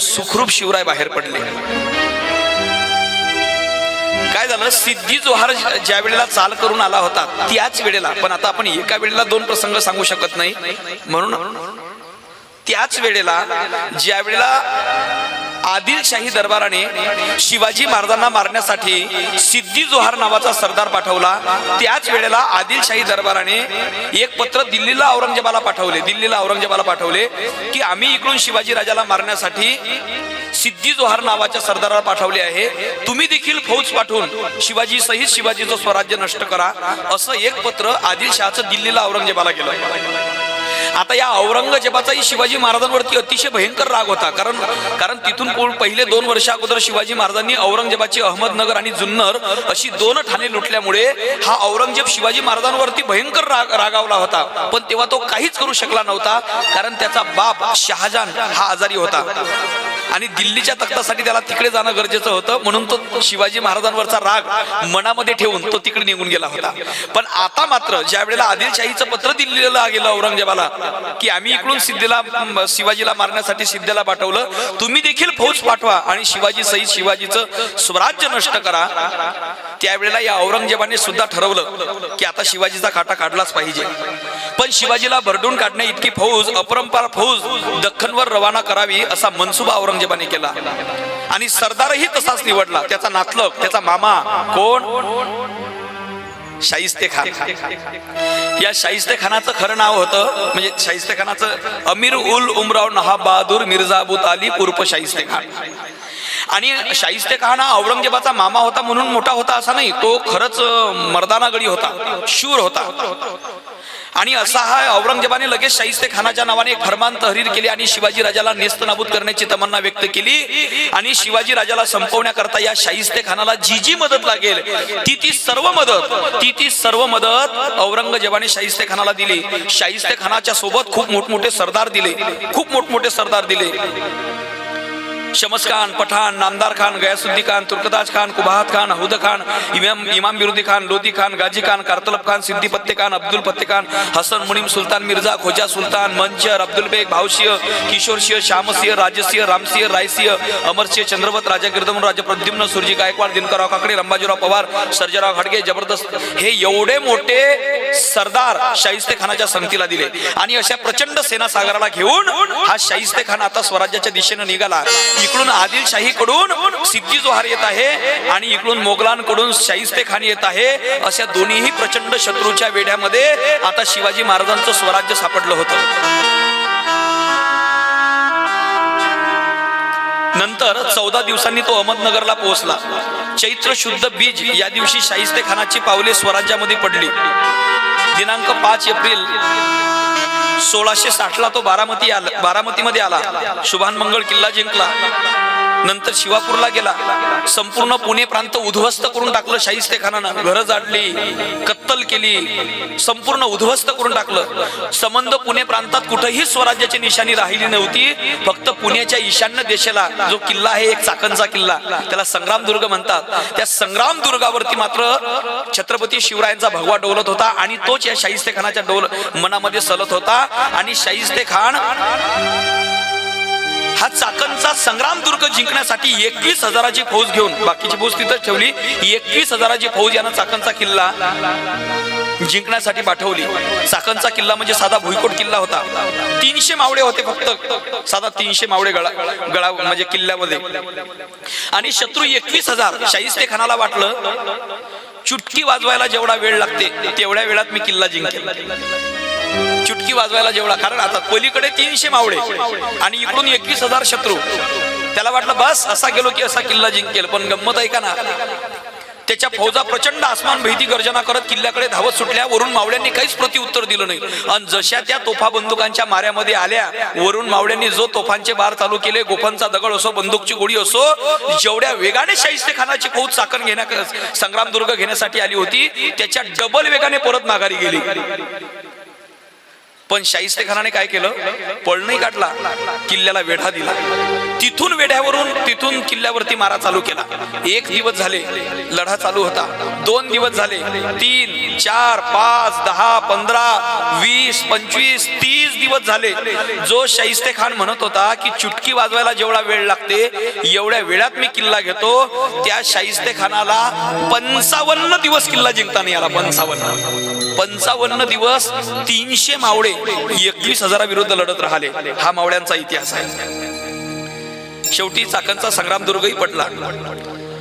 सुखरूप शिवराय बाहेर पडले. काय झालं, सिद्धी जोहार ज्या वेळेला चाल करून आला होता त्याच वेळेला, पण आता आपण एका वेळेला दोन प्रसंग सांगू शकत नाही, म्हणून त्याच वेळेला ज्या वेळेला आदिलशाही दरबाराने शिवाजी महाराजांना मारण्यासाठी सिद्धी जोहार नावाचा सरदार पाठवला, त्याच वेळेला आदिलशाही दरबाराने एक पत्र दिल्लीला औरंगजेबाला पाठवले की आम्ही इकडून शिवाजी राजाला मारण्यासाठी सिद्धी जोहार नावाच्या सरदाराला पाठवले आहे, तुम्ही देखील फौज पाठवून शिवाजी सहित शिवाजीचं स्वराज्य नष्ट करा, असं एक पत्र आदिलशहाचं दिल्लीला औरंगजेबाला गेलं. आता या औरंगजेबाचाही शिवाजी महाराजांवरती अतिशय भयंकर राग होता, कारण तिथून पहिले 2 वर्ष अगोदर शिवाजी महाराजांनी औरंगजेबाची अहमदनगर आणि जुन्नर अशी 2 ठाणे लुटल्यामुळे हा औरंगजेब शिवाजी महाराजांवरती भयंकर रागावला होता, पण तेव्हा तो काहीच करू शकला नव्हता, कारण त्याचा बाप शहाजहान हा आजारी होता आणि दिल्लीच्या तख्तासाठी त्याला तिकडे जाणं गरजेचं होतं, म्हणून तो शिवाजी महाराजांवरचा राग मनामध्ये ठेवून तो तिकडे निघून गेला होता. पण आता मात्र ज्या वेळेला आदिलशाहीचं पत्र दिल्लीला गेलं औरंगजेबाला की आम्ही इकडून शिवाजीला मारण्यासाठी सिद्धीला पाठवलं, तुम्ही देखील फौज पाठवा आणि शिवाजी सहित शिवाजीचं स्वराज्य नष्ट करा, त्यावेळेला या औरंगजेबाने सुद्धा ठरवलं की आता शिवाजीचा काटा काढलाच पाहिजे. पण शिवाजीला भरडून काढण्या इतकी फौज, अपरंपार फौज दख्खनवर रवाना करावी असा मनसुबा औरंगजेबाने केला आणि सरदारही तसाच निवडला. त्याचा नातलग, त्याचा मामा कोण? शाहिस्ते खान. या शाहिस्ते खानाचं खरं नाव होतं, म्हणजे शाहिस्ते खानाचं अमीर उल उमराव नहाब बहादूर मिर्झा अबू तालिब उर्फ शाहिस्ते खान. आणि शाहिस्ते खान हा औरंगजेबाचा मामा होता म्हणून मोठा होता असा नाही, तो खरंच मर्दाना गडी होता, शूर होता. आणि असा हा औरंगजेबाने लगेच शाहिस्ते खानाच्या नावाने एक फरमान तहरीर केली आणि शिवाजी राजाला नेस्तनाबूत करण्याची तमन्ना व्यक्त केली. आणि शिवाजी राजाला संपवण्याकरता या शाहिस्ते खानाला जी मदत लागेल ती सर्व मदत औरंगजेबाने शाहिस्ते खानाला दिली. शाहिस्ते खानाच्या सोबत खूप मोठमोठे सरदार दिले. शमस खान, पठाण, नामदार खान, गयासुद्दी खान, तुर्कदाज खान, कुबाहत खान, अहूद खान, इमाम बिरुदी खान, लोधी खान, गाजी खान, कारतलब खान, सिद्दी पत्ते खान, अब्दुल पत्ते खान, हसन मुनीम सुलतान मिर्झा, खोजा सुलतान, मंचर, अब्दुल बेग, भावसिंह, किशोरसिंह, श्यामसिंह, राजसिंह, रामसिंह, रायसिंह, अमरसिंह, चंद्रवत, राजा गिरदमन, राजा प्रद्युम्न, सुरजी गायकवाड, दिनकरराव काकडे, रंबाजीराव पवार, सर्जेराव घाटगे, जबरदस्त, हे एवढे मोठे सरदार शाहिस्ते खानाच्या संगतीला दिले. आणि अशा प्रचंड सेना सागराला घेऊन हा शाहिस्ते खान आता स्वराज्याच्या दिशेने निघाला. इकडून आदिलशाहीकडून सिद्धी जोहार येत आहे आणि इकडून मोगलांकडून शाहिस्ते खान येत आहे. अशा दोन्हीही प्रचंड शत्रूच्या वेढ्यामध्ये आता शिवाजी महाराजांचं स्वराज्य सापडलं होतं. नंतर 14 दिवसांनी तो अहमदनगरला पोहोचला. चैत्र शुद्ध बीज या दिवशी शाहिस्ते खानाची पावले स्वराज्यामध्ये पडली. दिनांक 5 एप्रिल 1660 ला तो बारामतीमध्ये आला. शुभानमंगळ किल्ला जिंकला. नंतर शिवापूरला गेला. संपूर्ण पुणे प्रांत उद्ध्वस्त करून टाकलं शाहिस्ते खानानं. घरं जाडली, कत्तल केली, संपूर्ण उद्ध्वस्त करून टाकलं. संबंध पुणे प्रांतात कुठेही स्वराज्याची निशाणी राहिली नव्हती. फक्त पुण्याच्या ईशान्य दिशेला जो किल्ला आहे, एक चाकणचा किल्ला, त्याला संग्रामदुर्ग म्हणतात, त्या संग्रामदुर्गावरती मात्र छत्रपती शिवरायांचा भगवा डोलत होता आणि तोच या शाहिस्ते खानाच्या मनामध्ये सलत होता. आणि शाहिस्ते खान हा चाकणचा संग्रामदुर्ग जिंकण्यासाठी 21,000ची फौज घेऊन, बाकीची फौज तिथंच ठेवली, 21,000ची फौज यानं चाकणचा किल्ला जिंकण्यासाठी पाठवली. चाकणचा किल्ला म्हणजे साधा भुईकोट किल्ला होता. 300 मावळे होते फक्त, साधा 300 मावळे गळा म्हणजे किल्ल्यामध्ये. आणि शत्रू 21,000. शाहिस्ते खानाला वाटलं चुटकी वाजवायला जेवढा वेळ लागते तेवढ्या वेळात मी किल्ला जिंकेल. चुटकी वाजवायला जेवढा, कारण आता पलीकडे 300 मावळे आणि इकडून 21,000 शत्रू. त्याला वाटलं बस असा गेलो की असा किल्ला जिंकेल. पण गंमत ऐका ना, त्याच्या फौजा प्रचंड आसमान भीती गर्जना करत किल्ल्याकडे धावत सुटल्या. वरून मावळ्यांनी काहीच प्रत्युत्तर दिलं नाही. आणि जशा त्या तोफा बंदुकांच्या माऱ्यामध्ये आल्या, वरून मावळ्यांनी जो तोफांचे बार चालू केले, गोफांचा दगड असो, बंदूकची गोळी असो, जेवढ्या वेगाने शाहिस्ते खानाची फौज चाकण संग्रामदुर्ग घेण्यासाठी आली होती त्याच्या डबल वेगाने परत माघारी गेली. पण शाहिस्ते खानाने काय केलं, पळ नाही काढला, किल्ल्याला वेढा दिला. तिथून किल्ल्यावरती मारा चालू केला. 1 दिवस झाले लढा चालू होता, 2 दिवस झाले, 3, 4, 5, 10, 15, 20, 25, 30 दिवस झाले. जो शाहिस्ते खान म्हणत होता की चुटकी वाजवायला जेवढा वेळ लागते एवढ्या वेळात मी किल्ला घेतो, त्या शाहिस्ते खानाला 55 दिवस किल्ला जिंकता नाही आला. 55 दिवस 300 मावळे 21,000 विरुद्ध लढत राहिले. हा मावळ्यांचा इतिहास आहे. शेवटी चाकणचा संग्राम दुर्गही पडला.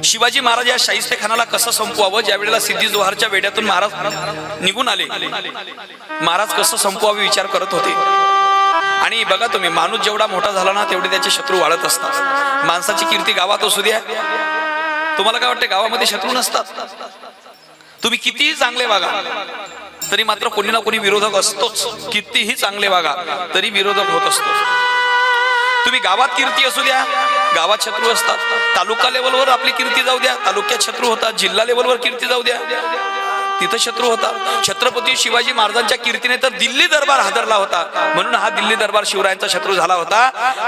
शिवाजी महाराज या शाहिस्ते खानाला कसं संपवावं, ज्या वेळेला सिद्धी जोहरच्या वेड्यातून महाराज निघून आले, महाराज कसं संपवावे विचार करत होते. आणि बघा तुम्ही, माणूस जेवढा मोठा झाला ना तेवढे त्याचे शत्रू वाढत असतात. माणसाची कीर्ती गावात असू द्या, तुम्हाला काय वाटतं गावामध्ये शत्रू नसतात? तुम्ही कितीही चांगले वागा तरी मात्र कोणी ना कोणी विरोधक असतोच. कितीही चांगले वागा तरी विरोधक होत असतो. तुम्ही गावात कीर्ती असू द्या, गावात शत्रू असतात. तालुका लेवलवर आपली कीर्ती जाऊ द्या, तालुक्यात शत्रू होतात. जिल्हा लेवलवर कीर्ती जाऊ द्या, तिथं शत्रू होता. छत्रपती शिवाजी महाराजांच्या कीर्तीने तर दिल्ली दरबार हादरला होता. म्हणून हा दिल्ली दरबार शिवरायांचा शत्रू झाला होता.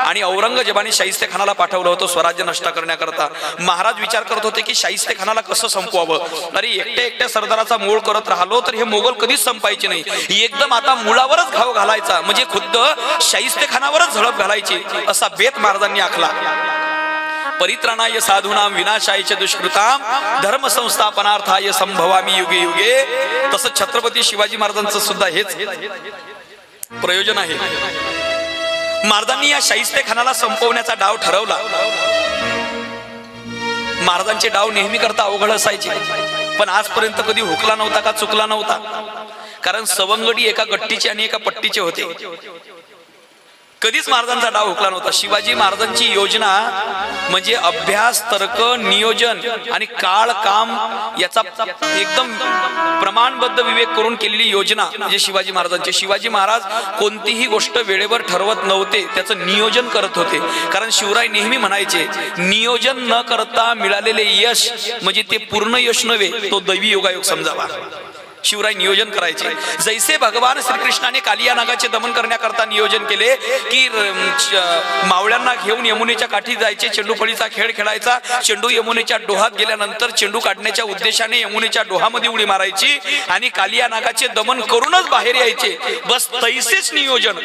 आणि औरंगजेबाने शाहिस्ते खानाला पाठवलं होतं स्वराज्य नष्ट करण्याकरता. महाराज विचार करत होते की शाहिस्ते खानाला कसं संपवावं. अरे एकट्या सरदाराचा मूळ करत राहिलो तर हे मोगल कधीच संपायचे नाही. एकदम आता मुळावरच घाव घालायचा, म्हणजे खुद्द शाहिस्ते खानावरच झडप घालायची, असा बेत महाराजांनी आखला. परित्राणाय साधूनाम विनाशाय च दुष्कृताम धर्म संस्थापनार्थाय संभवामी युगे युगे. तसं छत्रपती शिवाजी महाराजांचं सुद्धा हेच प्रयोजन आहे. महाराजांनी या शाहिस्ते खानाला संपवण्याचा डाव ठरवला. महाराजांचे डाव नेहमी करता अवघड असायचे, पण आजपर्यंत कधी हुकला नव्हता का चुकला नव्हता. कारण सवंगडी एका गट्टीचे आणि एका पट्टीचे होते. कधीच महाराजांचा डाव हुकला नव्हता. शिवाजी महाराजांची योजना म्हणजे अभ्यास, तर्क, नियोजन आणि काळ काम याचा एकदम प्रमाणबद्ध विवेक करून केलेली योजना म्हणजे शिवाजी महाराजांची. शिवाजी महाराज कोणतीही गोष्ट वेळेवर ठरवत नव्हते, त्याचं नियोजन करत होते. कारण शिवराय नेहमी म्हणायचे, नियोजन न करता मिळालेले यश म्हणजे ते पूर्ण यश नव्हे, तो दैवी योगायोग समजावा. शिवराय नियोजन करायचे. जैसे भगवान श्रीकृष्णाने कालिया नागाचे दमन करण्याकरता नियोजन केले की मावळ्यांना घेऊन यमुनेच्या काठी जायचे, चेंडूफळीचा खेळ खेळायचा. चेंडू यमुनेच्या डोहात गेल्यानंतर चेंडू काढण्याच्या उद्देशाने यमुनेच्या डोहामध्ये उडी मारायची आणि कालिया नागाचे दमन करूनच बाहेर यायचे. बस तैसेच नियोजन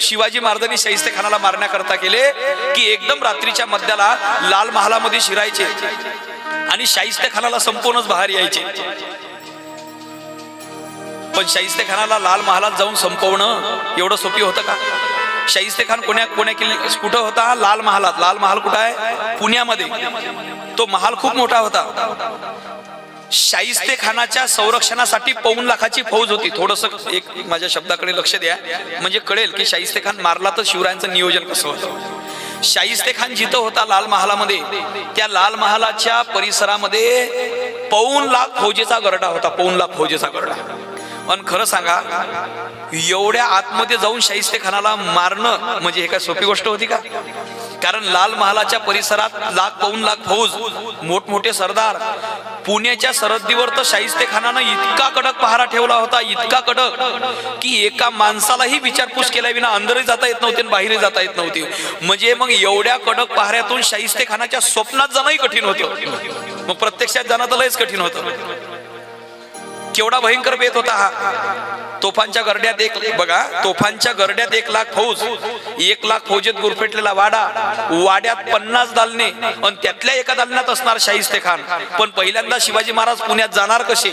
शिवाजी महाराजांनी शाहिस्ते खानाला मारण्याकरता केले की एकदम रात्रीच्या मध्याला लाल महालामध्ये शिरायचे आणि शाहिस्ते खानाला संपूर्णच बाहेर यायचे. पण शाहिस्ते खानाला लाल महालात जाऊन संपवणं एवढं सोपी होतं का? शाहिस्ते खान कुठं होता? लाल महालात. लाल महाल कुठं आहे? पुण्यामध्ये. तो महाल खूप मोठा होता. शाहिस्ते खानाच्या संरक्षणासाठी 5 लाखाची फौज होती. थोडस एक माझ्या शब्दाकडे लक्ष द्या, म्हणजे कळेल की शाहिस्ते खान मारला तर शिवरायांचं नियोजन कसं होतं. शाहिस्ते खान जिथं होता लाल महालामध्ये, त्या लाल महालाच्या परिसरामध्ये 5 लाख फौजेचा गरडा होता. 5 लाख फौजेचा गरडा. पण खरं सांगा, एवढ्या आतमध्ये जाऊन शाहिस्ते खानाला मारणं म्हणजे हे काय सोपी गोष्ट होती का? कारण लाल महालाच्या परिसरात 5 लाख फौज, मोठमोठे सरदार. पुण्याच्या सरहद्दीवर तर शाहिस्ते खानानं इतका कडक पहारा ठेवला होता, इतका कडक की एका माणसालाही विचारपूस केल्याविना अंदरही जाता येत नव्हते आणि बाहेरही जाता येत नव्हते. म्हणजे मग एवढ्या कडक पहाऱ्यातून शाहिस्ते खानाच्या स्वप्नात जाणंही कठीण होतं, मग प्रत्यक्षात जाणं तर लयच कठीण होतं. केवढा भयंकर बेत होता हा. तोफांच्या गरड्यात तोफांच्या गरड्यात 1 लाख फौज, 1 लाख फौजेत गुरफेटलेला वाडा, वाड्यात 50 दालने आणि त्यातल्या एका दालनात असणार शाहिस्ते खान. पण पहिल्यांदा शिवाजी महाराज पुण्यात जाणार कसे?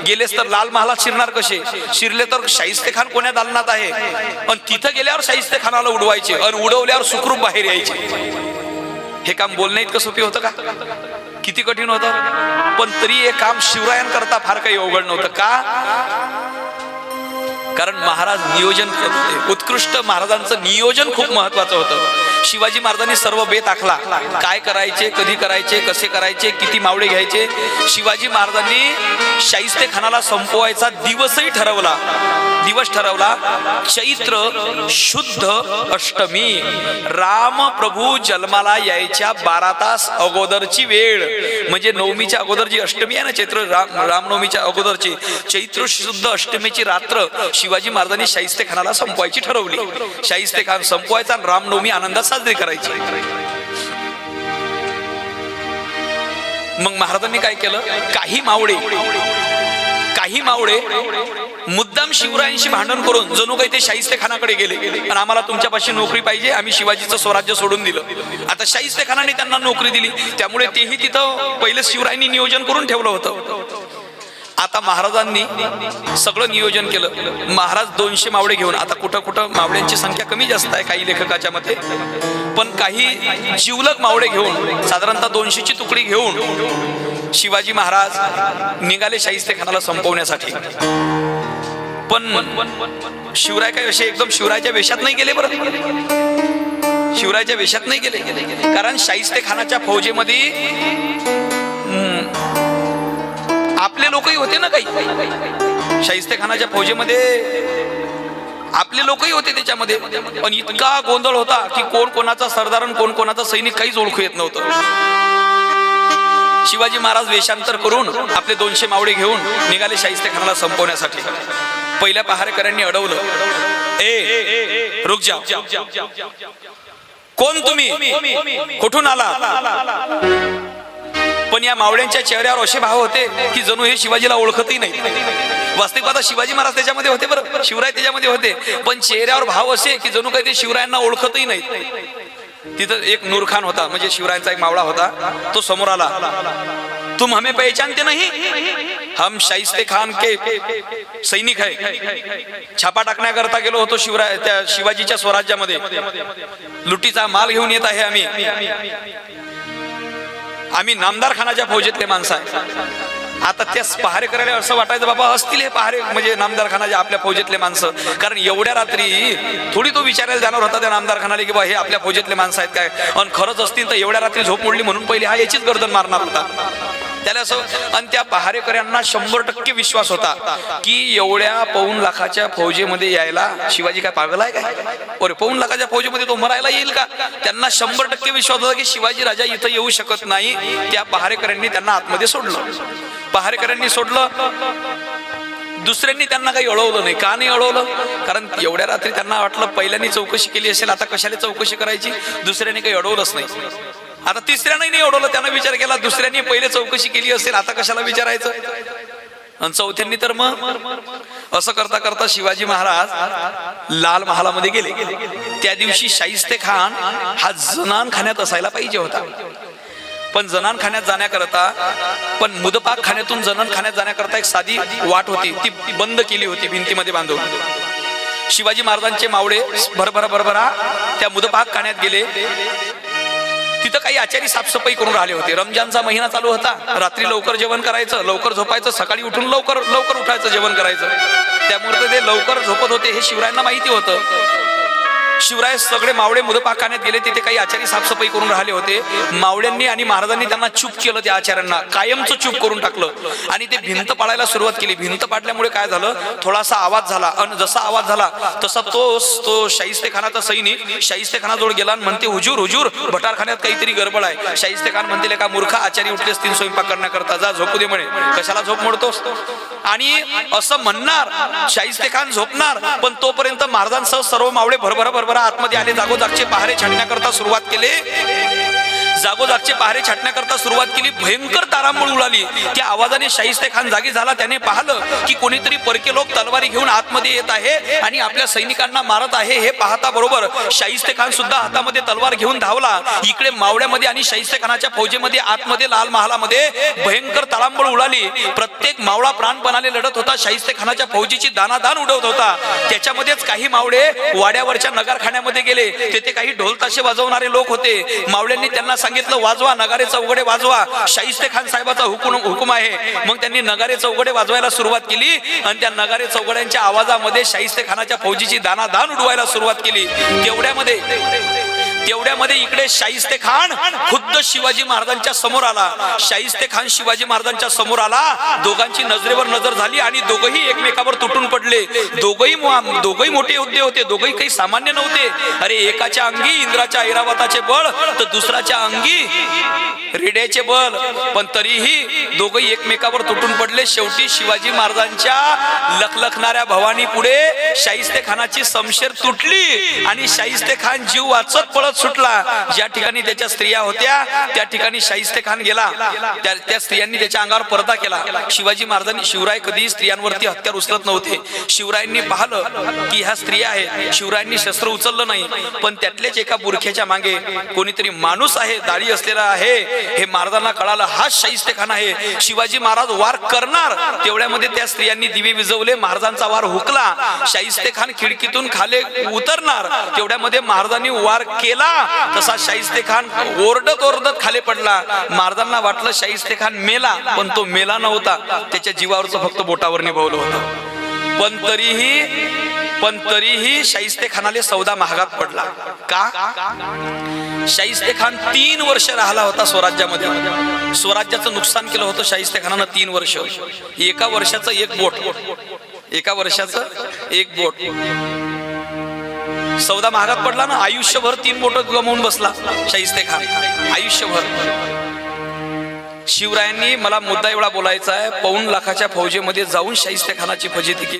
गेलेस तर लाल महालात शिरणार कसे? शिरले तर शाहिस्ते खान कोण्या दालनात आहे? आणि तिथं गेल्यावर शाहिस्ते खानाला उडवायचे आणि उडवल्यावर सुखरूप बाहेर यायचे. हे काम बोलणं इतकं सोपी होतं का? किती कठीण होतं. पण तरी हे काम शिवरायांकरता फार काही अवघड नव्हतं. का? कारण महाराज नियोजन करत होते. उत्कृष्ट महाराजांचं नियोजन खूप महत्वाचं होतं. शिवाजी महाराजांनी सर्व बेत आखला, काय करायचे, कधी करायचे, कसे करायचे, किती मावळे घ्यायचे. शिवाजी महाराजांनी शाहिस्तेखानाला संपवायचा दिवसही ठरवला. दिवस ठरवला चैत्र शुद्ध अष्टमी, राम प्रभू जन्माला यायच्या 12 तास अगोदरची वेळ, म्हणजे नवमीच्या अगोदर जी अष्टमी आहे ना, चैत्र रामनवमीच्या अगोदरची चैत्र शुद्ध अष्टमीची रात्र शिवाजी महाराजांनी शाहिस्तेखानाला संपवायची ठरवली. शाहिस्तेखान संपवायचा आणि रामनवमी आनंदात साजरी करायची. मग महाराजांनी काय केलं, काही मावळे मुद्दाम शिवरायांशी भांडण करून जणू काही ते शाहिस्तेखानाकडे गेले आणि आम्हाला तुमच्यापाशी नोकरी पाहिजे, आम्ही शिवाजीचं स्वराज्य सोडून दिलं. आता शाहिस्तेखानाने त्यांना नोकरी दिली, त्यामुळे तेही तिथं पहिले शिवरायांनी नियोजन करून ठेवलं होतं. आता महाराजांनी सगळं नियोजन केलं. महाराज 200 मावळे घेऊन, आता कुठं कुठं मावळ्यांची संख्या कमी जास्त आहे काही लेखकाच्या मते, पण काही जिवलग मावळे घेऊन साधारणतः 200ची तुकडी घेऊन शिवाजी महाराज निघाले शाहिस्तेखानाला संपवण्यासाठी. पण शिवराय काय असे एकदम शिवरायाच्या वेशात नाही गेले. बरं, शिवरायाच्या वेशात नाही गेले, कारण शाहिस्तेखानाच्या फौजेमध्ये आपले लोकही होते ना, काही शाहिस्तेखानाच्या फौजेमध्ये आपले लोकही होते त्याच्यामध्ये. पण इतका गोंधळ होता की कोण कोणाचा सरदार आणि कोण कोणाचा सैनिक काहीच ओळखू येत नव्हतं. शिवाजी महाराज वेशांतर करून आपले 200 मावळे घेऊन निघाले शाहिस्तेखानाला संपवण्यासाठी. पहिल्या पहारेकऱ्यांनी अडवलं, ए रुक जा, कोण तुम्ही, कुठून आला? पण या मावळ्यांच्या चेहऱ्यावर असे भाव होते की जणू हे शिवाजीला ओळखतही नाही. वास्तविक आता शिवाजी महाराज त्याच्यामध्ये होते, बरं, शिवराय त्याच्यामध्ये होते, पण चेहऱ्यावर भाव असे की जणू काही ते शिवरायांना ओळखतही नाही. तिथं एक नूरखान होता, म्हणजे शिवरायांचा एक मावळा होता, तो समोर आला. तुम हमें पहचानते नहीं, हम शाहिस्तेखान के सैनिक है. छापा टाकण्याकरता गेलो होतो शिवराय त्या शिवाजीच्या स्वराज्यामध्ये, लुटीचा माल घेऊन येत आहे आम्ही नामदार खानाच्या फौजेतले माणसं आहे. आता त्या पहारेकऱ्याला असं वाटायचं, बाबा असतील हे पहारे म्हणजे नामदार खानाच्या आपल्या फौजेतले माणसं, कारण एवढ्या रात्री थोडी तो विचारायला जाणार होता त्या नामदार खानाला की बा हे आपल्या फौजेतले माणसं आहेत काय, आणि खरंच असतील तर एवढ्या रात्री झोप मोडली म्हणून पहिले हा याचीच गर्दन मारणार होता त्याला असं. आणि त्या पहारेकऱ्यांना 100% विश्वास होता की एवढ्या 1.25 लाखाच्या फौजेमध्ये यायला शिवाजी काय पागल आहे काय, अरे 1.25 लाखाच्या फौजेमध्ये तो मरायला येईल का. त्यांना 100% विश्वास होता की शिवाजी राजा इथं येऊ शकत नाही. त्या पहारेकऱ्यांनी त्यांना आतमध्ये सोडलं. पहारेकऱ्यांनी सोडलं, दुसऱ्यांनी त्यांना काही अडवलं नाही. का नाही अडवलं, कारण एवढ्या रात्री त्यांना वाटलं पहिल्यांनी चौकशी केली असेल, आता कशाला चौकशी करायची, दुसऱ्याने काही अडवलंच नाही. आता तिसऱ्याने नाही अडवलं, त्यांना विचार केला दुसऱ्यांनी पहिले चौकशी केली असेल, आता कशाला विचारायचं. आणि चौथ्यांनी तर मग असं करता करता शिवाजी महाराज लाल महालामध्ये गेले. त्या दिवशी शाहिस्तेखान हा जनानखान्यात असायला पाहिजे होता, पण जनानखान्यात जाण्याकरता, पण मुदपाक खाण्यातून जनानखान्यात जाण्याकरता एक साधी वाट होती, ती बंद केली होती भिंतीमध्ये बांधून. शिवाजी महाराजांचे मावळे भरभरा त्या मुदपाक खाण्यात गेले. तिथं काही आचारी साफसफाई करून राहिले होते. रमजानचा महिना चालू होता, रात्री लवकर जेवण करायचं, लवकर झोपायचं, सकाळी उठून लवकर उठायचं, जेवण करायचं. त्यामुळे ते लवकर झोपत होते हे शिवरायांना माहिती होतं. शिवराय सगळे मावळे मुदपाखान्यात गेले, तिथे काही आचारी साफसफाई करून राहिले होते. मावळ्यांनी आणि महाराजांनी त्यांना चूप केलं, त्या आचार्यांना कायमचं चूप करून टाकलं आणि ते भिंत पाडायला सुरुवात केली. भिंत पाडल्यामुळे काय झालं, थोडासा आवाज झाला आणि जसा आवाज झाला तसा तो शाहिस्तेखानाचा सैनिक शाहिस्तेखानाजवळ गेला आणि म्हणते, हुजूर हुजूर भटारखान्यात काहीतरी गडबड आहे. शाहिस्तेखान म्हणते, का मूर्खा, आचारी उठले असतील स्वयंपाक करण्याकरता, जा झोपू दे म्हणे, कशाला झोप मोडतोस. आणि असं म्हणणार शाहिस्तेखान झोपणार, पण तोपर्यंत महाराजांसह सर्व मावळे भरभरा आतमध्ये आले. जागोजागचे पहारे छाटण्याकरता सुरुवात केले. जागोजागचे पहारे छाटण्याकरता सुरुवात केली. भयंकर तारांबळ उडाली. त्या आवाजाने शाहिस्तेखान जागी झाला. त्याने पाहिलं की कोणीतरी परके लोक तलवारी घेऊन आतमध्ये येत आहे आणि आपल्या सैनिकांना मारत आहे. हे पाहता बरोबर शाहिस्तेखान सुद्धा हातामध्ये तलवार घेऊन धावला. इकडे मावळ्यामध्ये आणि शाहिस्तेखानाच्या फौजेमध्ये आतमध्ये लाल महालामध्ये भयंकर तारांबळ उडाली. प्रत्येक मावळा प्राणपणाने लढत होता. शाहिस्तेखानाच्या फौजीची दानादान उडवत होता. त्याच्यामध्येच काही मावळे वाड्यावरच्या नगारखान्यामध्ये गेले. तेथे काही ढोल ताशे वाजवणारे लोक होते. मावळ्यांनी त्यांना सांगितलं, वाजवा, नगारे चौघडे वाजवा, शाहिस्तेखान साहेबाचा हुकुम आहे. मग त्यांनी नगारे चौघडे वाजवायला सुरुवात केली आणि त्या नगारे चौघड्यांच्या आवाजामध्ये शाहिस्तेखानाच्या फौजीची दानादान उडवायला सुरुवात केली. तेवढ्यामध्ये तेवढ्यामध्ये इकडे शाहिस्ते खान खुद्द शिवाजी महाराजांच्या समोर आला. शाहिस्ते खान शिवाजी महाराजांच्या समोर आला. दोघांची नजरेवर नजर झाली आणि दोघही एकमेकावर तुटून पडले. दोघही मोठे योद्धे होते, दोघही काही सामान्य नव्हते. अरे एकाच्या अंगी इंद्राच्या ऐरावताचे बळ तर दुसऱ्याच्या अंगी रेड्याचे बळ, पण तरीही दोघही एकमेकावर तुटून पडले. शेवटी शिवाजी महाराजांच्या लखलखणाऱ्या भवानी पुढे शाहिस्ते खानाची शमशेर तुटली आणि शाहिस्ते खान जीव वाचत पळत सुटला. ज्या ठिकाणी त्याच्या स्त्रिया होत्या त्या ठिकाणी शाहिस्ते खान गेला. त्या स्त्रियांनी त्याच्या अंगावर पर्दा केला. शिवाजी महाराजांनी, शिवराय कधी स्त्रियांवरती हत्यार उचलत नव्हते. शिवरायांनी पाहिलं की ह्या स्त्रिया आहेत. शिवरायांनी शस्त्र उचललं नाही, पण त्यातलेच एका बुरख्याच्या मागे कोणीतरी माणूस आहे, दाढी असलेला आहे. हे महाराजांना कळालं, हा शाहिस्ते खान आहे. शिवाजी महाराज वार करणार तेवढ्यामध्ये त्या स्त्रियांनी दिवे विझवले. महाराजांचा वार हुकला. शाहिस्ते खान खिडकीतून खाली उतरणार तेवढ्यामध्ये महाराजांनी वार केला. तसा शाहिस्ते खान ओरडत ओरडत खाली पडला. महाराजांना वाटलं शाहिस्ते खान मेला, पण तो मेला नव्हता. त्याच्या जीवावरचं फक्त बोटावर निभावलं होतं. पण तरीही शाहिस्ते खानाले सौदा महागात पडला. का? शाहिस्ते खान 3 वर्ष राहिला होता स्वराज्यामध्ये. स्वराज्याचं नुकसान केलं होतं शाहिस्ते खानानं 3 वर्ष. एका वर्षाचं एक बोट, एका वर्षाचं एक बोट. सौदा महागात पडला ना. आयुष्यभर 3 बोट गमावून बसला शाहिस्ते खान, आयुष्यभर. शिवरायांनी, मला मुद्दा एवढा बोलायचा आहे, 2.25 लाखाच्या फौजेमध्ये जाऊन शाहिस्ते खानाची फजिती केली.